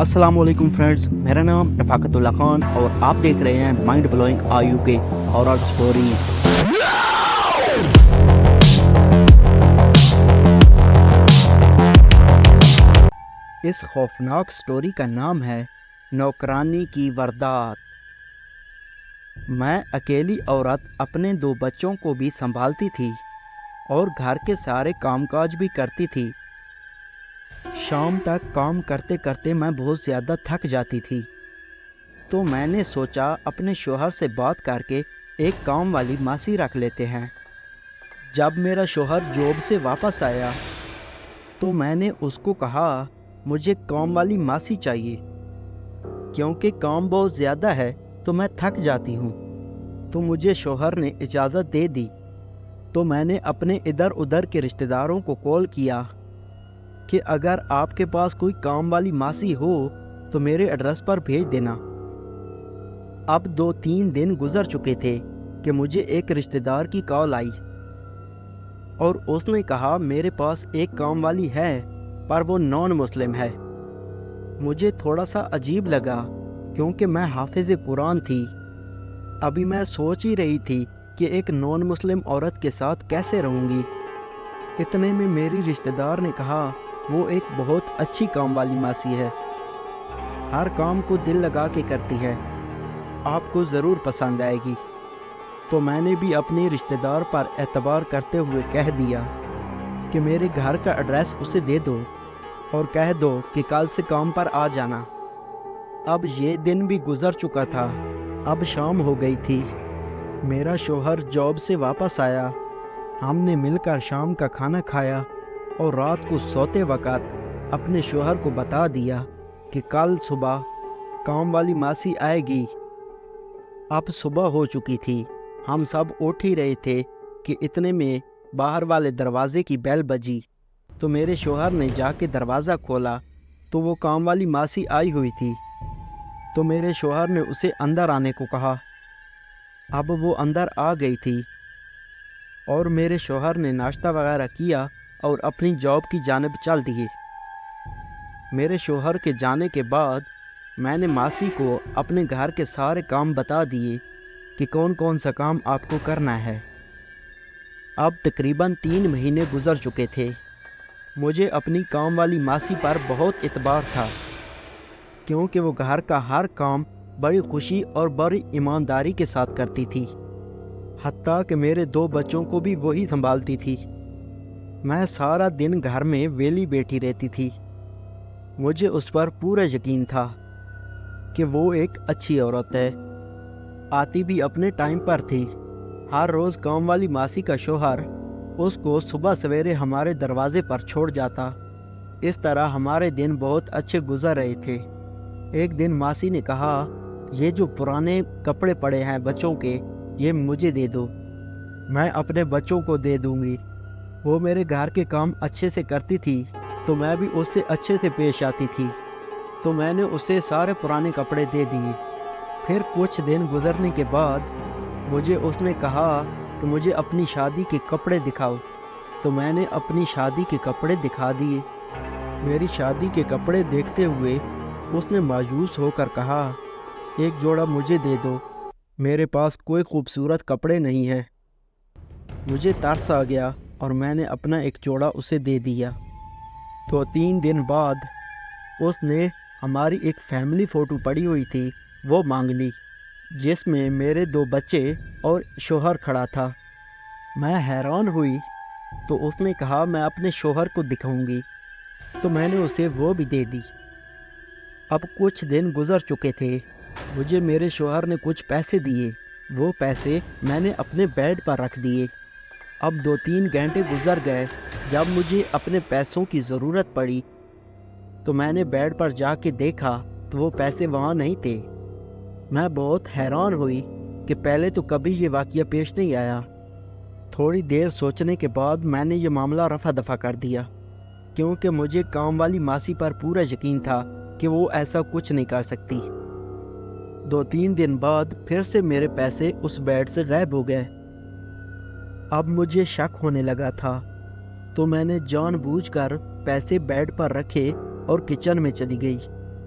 अस्सलाम वालेकुम फ्रेंड्स, मेरा नाम रफ़ाकतुल्लाह खान और आप देख रहे हैं माइंड ब्लोइंग आयु के हॉरर स्टोरीज। इस खौफनाक स्टोरी का नाम है नौकरानी की वारदात। मैं अकेली औरत अपने 2 बच्चों को भी संभालती थी और घर के सारे कामकाज भी करती थी। शाम तक काम करते करते मैं बहुत ज़्यादा थक जाती थी, तो मैंने सोचा अपने शोहर से बात करके एक काम वाली मासी रख लेते हैं। जब मेरा शोहर जॉब से वापस आया तो मैंने उसको कहा मुझे काम वाली मासी चाहिए, क्योंकि काम बहुत ज़्यादा है तो मैं थक जाती हूँ। तो मुझे शोहर ने इजाज़त दे दी। तो मैंने अपने इधर उधर के रिश्तेदारों को कॉल किया कि अगर आपके पास कोई काम वाली मासी हो तो मेरे एड्रेस पर भेज देना। अब 2-3 दिन गुजर चुके थे कि मुझे एक रिश्तेदार की कॉल आई और उसने कहा मेरे पास एक काम वाली है पर वो नॉन मुस्लिम है। मुझे थोड़ा सा अजीब लगा क्योंकि मैं हाफिज़ कुरान थी। अभी मैं सोच ही रही थी कि एक नॉन मुस्लिम औरत के साथ कैसे रहूँगी। इतने में मेरी रिश्तेदार ने कहा वो एक बहुत अच्छी काम वाली मासी है, हर काम को दिल लगा के करती है, आपको ज़रूर पसंद आएगी। तो मैंने भी अपने रिश्तेदार पर एतबार करते हुए कह दिया कि मेरे घर का एड्रेस उसे दे दो और कह दो कि कल से काम पर आ जाना। अब ये दिन भी गुजर चुका था, अब शाम हो गई थी। मेरा शोहर जॉब से वापस आया, हमने मिलकर शाम का खाना खाया और रात को सोते वक़्त अपने शोहर को बता दिया कि कल सुबह काम वाली मासी आएगी। अब सुबह हो चुकी थी, हम सब उठ ही रहे थे कि इतने में बाहर वाले दरवाजे की बेल बजी। तो मेरे शोहर ने जाके दरवाज़ा खोला तो वो काम वाली मासी आई हुई थी। तो मेरे शोहर ने उसे अंदर आने को कहा। अब वो अंदर आ गई थी और मेरे शोहर ने नाश्ता वगैरह किया और अपनी जॉब की जानिब चल दिए। मेरे शोहर के जाने के बाद मैंने मासी को अपने घर के सारे काम बता दिए कि कौन कौन सा काम आपको करना है। अब तकरीबन 3 महीने गुजर चुके थे। मुझे अपनी काम वाली मासी पर बहुत इतबार था, क्योंकि वो घर का हर काम बड़ी खुशी और बड़ी ईमानदारी के साथ करती थी। हत्ता कि मेरे 2 बच्चों को भी वही संभालती थी। मैं सारा दिन घर में वेली बैठी रहती थी। मुझे उस पर पूरा यकीन था कि वो एक अच्छी औरत है। आती भी अपने टाइम पर थी। हर रोज़ काम वाली मासी का शोहर उसको सुबह सवेरे हमारे दरवाजे पर छोड़ जाता। इस तरह हमारे दिन बहुत अच्छे गुजर रहे थे। एक दिन मासी ने कहा ये जो पुराने कपड़े पड़े हैं बच्चों के, ये मुझे दे दो, मैं अपने बच्चों को दे दूंगी। वो मेरे घर के काम अच्छे से करती थी तो मैं भी उससे अच्छे से पेश आती थी। तो मैंने उसे सारे पुराने कपड़े दे दिए। फिर कुछ दिन गुजरने के बाद मुझे उसने कहा कि मुझे अपनी शादी के कपड़े दिखाओ। तो मैंने अपनी शादी के कपड़े दिखा दिए। मेरी शादी के कपड़े देखते हुए उसने मायूस होकर कहा एक जोड़ा मुझे दे दो, मेरे पास कोई खूबसूरत कपड़े नहीं हैं। मुझे तरस आ गया और मैंने अपना एक जोड़ा उसे दे दिया। तो 3 दिन बाद उसने हमारी एक फैमिली फ़ोटो पड़ी हुई थी वो मांग ली, जिसमें मेरे 2 बच्चे और शोहर खड़ा था। मैं हैरान हुई तो उसने कहा मैं अपने शोहर को दिखाऊंगी। तो मैंने उसे वो भी दे दी। अब कुछ दिन गुजर चुके थे। मुझे मेरे शोहर ने कुछ पैसे दिए, वो पैसे मैंने अपने बेड पर रख दिए। अब 2-3 घंटे गुजर गए। जब मुझे अपने पैसों की ज़रूरत पड़ी तो मैंने बेड पर जाके देखा तो वो पैसे वहाँ नहीं थे। मैं बहुत हैरान हुई कि पहले तो कभी ये वाक़या पेश नहीं आया। थोड़ी देर सोचने के बाद मैंने ये मामला रफ़ा दफ़ा कर दिया, क्योंकि मुझे काम वाली मासी पर पूरा यकीन था कि वो ऐसा कुछ नहीं कर सकती। 2-3 दिन बाद फिर से मेरे पैसे उस बेड से गायब हो गए। अब मुझे शक होने लगा था, तो मैंने जानबूझकर पैसे बेड पर रखे और किचन में चली गई।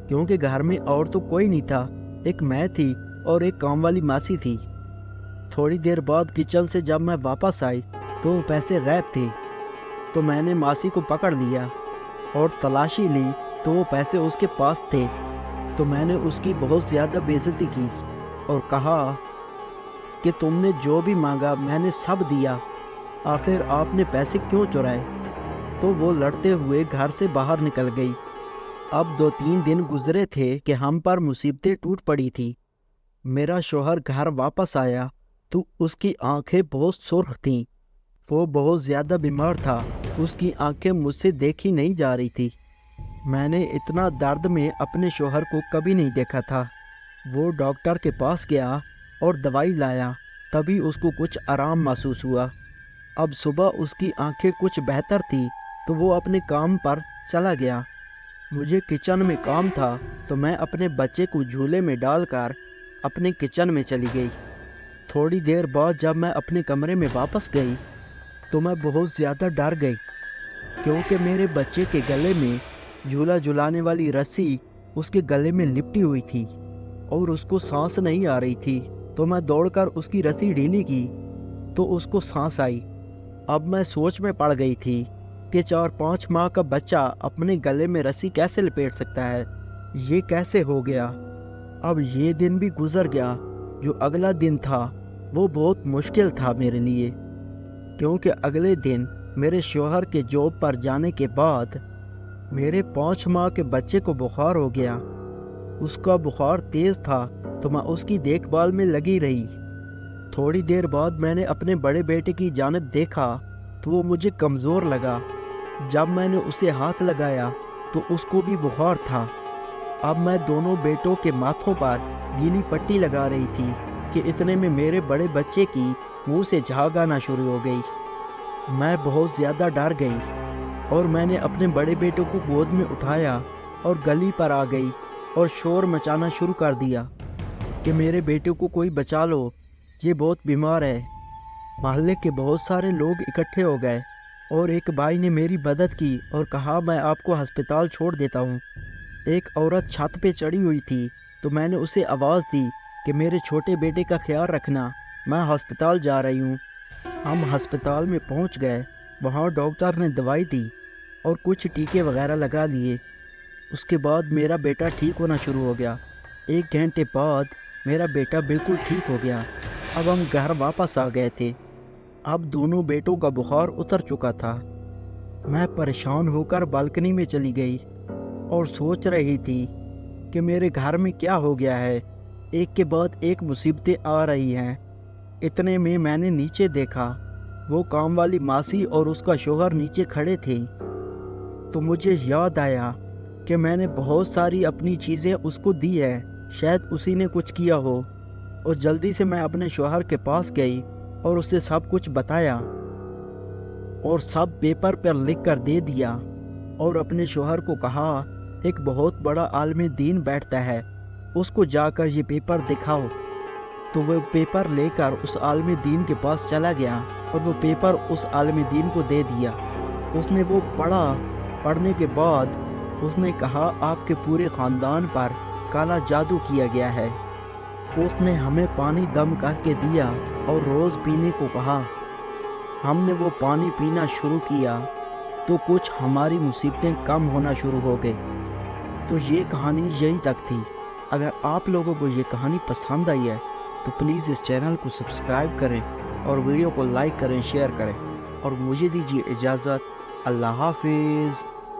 کیونکہ گھر میں اور تو کوئی نہیں تھا، ایک میں تھی اور ایک کام والی ماسی تھی۔ تھوڑی دیر بعد کچن سے جب میں واپس آئی تو وہ پیسے غائب تھے، تو میں نے ماسی کو پکڑ لیا اور تلاشی لی تو وہ پیسے اس کے پاس تھے۔ تو میں نے اس کی بہت زیادہ بے عزتی کی اور کہا کہ تم نے جو بھی مانگا میں نے سب دیا، آخر آپ نے پیسے کیوں چرائے؟ تو وہ لڑتے ہوئے گھر سے باہر نکل گئی۔ اب 2-3 دن گزرے تھے کہ ہم پر مصیبتیں ٹوٹ پڑی تھی۔ میرا شوہر گھر واپس آیا تو اس کی آنکھیں بہت سرخ تھیں، وہ بہت زیادہ بیمار تھا، اس کی آنکھیں مجھ سے دیکھی نہیں جا رہی تھی۔ میں نے اتنا درد میں اپنے شوہر کو کبھی نہیں دیکھا تھا۔ وہ ڈاکٹر کے پاس گیا اور دوائی لایا، تبھی اس کو کچھ آرام محسوس ہوا۔ اب صبح اس کی آنکھیں کچھ بہتر تھی تو وہ اپنے کام پر چلا گیا۔ مجھے کچن میں کام تھا تو میں اپنے بچے کو جھولے میں ڈال کر اپنے کچن میں چلی گئی۔ تھوڑی دیر بعد جب میں اپنے کمرے میں واپس گئی تو میں بہت زیادہ ڈر گئی، کیونکہ میرے بچے کے گلے میں جھولا جھلانے والی رسی اس کے گلے میں لپٹی ہوئی تھی اور اس کو سانس نہیں آ رہی تھی۔ تو میں دوڑ کر اس کی رسی ڈھیلی کی تو اس کو سانس آئی۔ اب میں سوچ میں پڑ گئی تھی کہ 4-5 ماہ کا بچہ اپنے گلے میں رسی کیسے لپیٹ سکتا ہے، یہ کیسے ہو گیا؟ اب یہ دن بھی گزر گیا۔ جو اگلا دن تھا وہ بہت مشکل تھا میرے لیے، کیونکہ اگلے دن میرے شوہر کے جاب پر جانے کے بعد میرے 5 ماہ کے بچے کو بخار ہو گیا۔ اس کا بخار تیز تھا تو میں اس کی دیکھ بھال میں لگی رہی۔ تھوڑی دیر بعد میں نے اپنے بڑے بیٹے کی جانب دیکھا تو وہ مجھے کمزور لگا۔ جب میں نے اسے ہاتھ لگایا تو اس کو بھی بخار تھا۔ اب میں دونوں بیٹوں کے ماتھوں پر گیلی پٹی لگا رہی تھی کہ اتنے میں میرے بڑے بچے کی منہ سے جھاگ آنا شروع ہو گئی۔ میں بہت زیادہ ڈر گئی اور میں نے اپنے بڑے بیٹوں کو گود میں اٹھایا اور گلی پر آ گئی اور شور مچانا شروع کر دیا کہ میرے بیٹے کو کوئی بچا لو، یہ بہت بیمار ہے۔ محلے کے بہت سارے لوگ اکٹھے ہو گئے اور ایک بھائی نے میری مدد کی اور کہا میں آپ کو ہسپتال چھوڑ دیتا ہوں۔ ایک عورت چھت پہ چڑھی ہوئی تھی تو میں نے اسے آواز دی کہ میرے چھوٹے بیٹے کا خیال رکھنا، میں ہسپتال جا رہی ہوں۔ ہم ہسپتال میں پہنچ گئے، وہاں ڈاکٹر نے دوائی دی اور کچھ ٹیکے وغیرہ لگا لیے۔ اس کے بعد میرا بیٹا ٹھیک ہونا شروع ہو گیا۔ 1 گھنٹے بعد میرا بیٹا بالکل ٹھیک ہو گیا۔ اب ہم گھر واپس آ گئے تھے۔ اب دونوں بیٹوں کا بخار اتر چکا تھا۔ میں پریشان ہو کر بالکنی میں چلی گئی اور سوچ رہی تھی کہ میرے گھر میں کیا ہو گیا ہے، ایک کے بعد ایک مصیبتیں آ رہی ہیں۔ اتنے میں نے نیچے دیکھا، وہ کام والی ماسی اور اس کا شوہر نیچے کھڑے تھے۔ تو مجھے یاد آیا کہ میں نے بہت ساری اپنی چیزیں اس کو دی ہے، شاید اسی نے کچھ کیا ہو۔ اور جلدی سے میں اپنے شوہر کے پاس گئی اور اسے سب کچھ بتایا اور سب پیپر پر لکھ کر دے دیا، اور اپنے شوہر کو کہا ایک بہت بڑا عالم دین بیٹھتا ہے، اس کو جا کر یہ پیپر دکھاؤ۔ تو وہ پیپر لے کر اس عالم دین کے پاس چلا گیا اور وہ پیپر اس عالم دین کو دے دیا۔ اس نے وہ پڑھا، پڑھنے کے بعد اس نے کہا آپ کے پورے خاندان پر کالا جادو کیا گیا ہے۔ اس نے ہمیں پانی دم کر کے دیا اور روز پینے کو کہا۔ ہم نے وہ پانی پینا شروع کیا تو کچھ ہماری مصیبتیں کم ہونا شروع ہو گئی۔ تو یہ کہانی یہیں تک تھی۔ اگر آپ لوگوں کو یہ کہانی پسند آئی ہے تو پلیز اس چینل کو سبسکرائب کریں اور ویڈیو کو لائک کریں، شیئر کریں، اور مجھے دیجیے اجازت۔ اللہ حافظ۔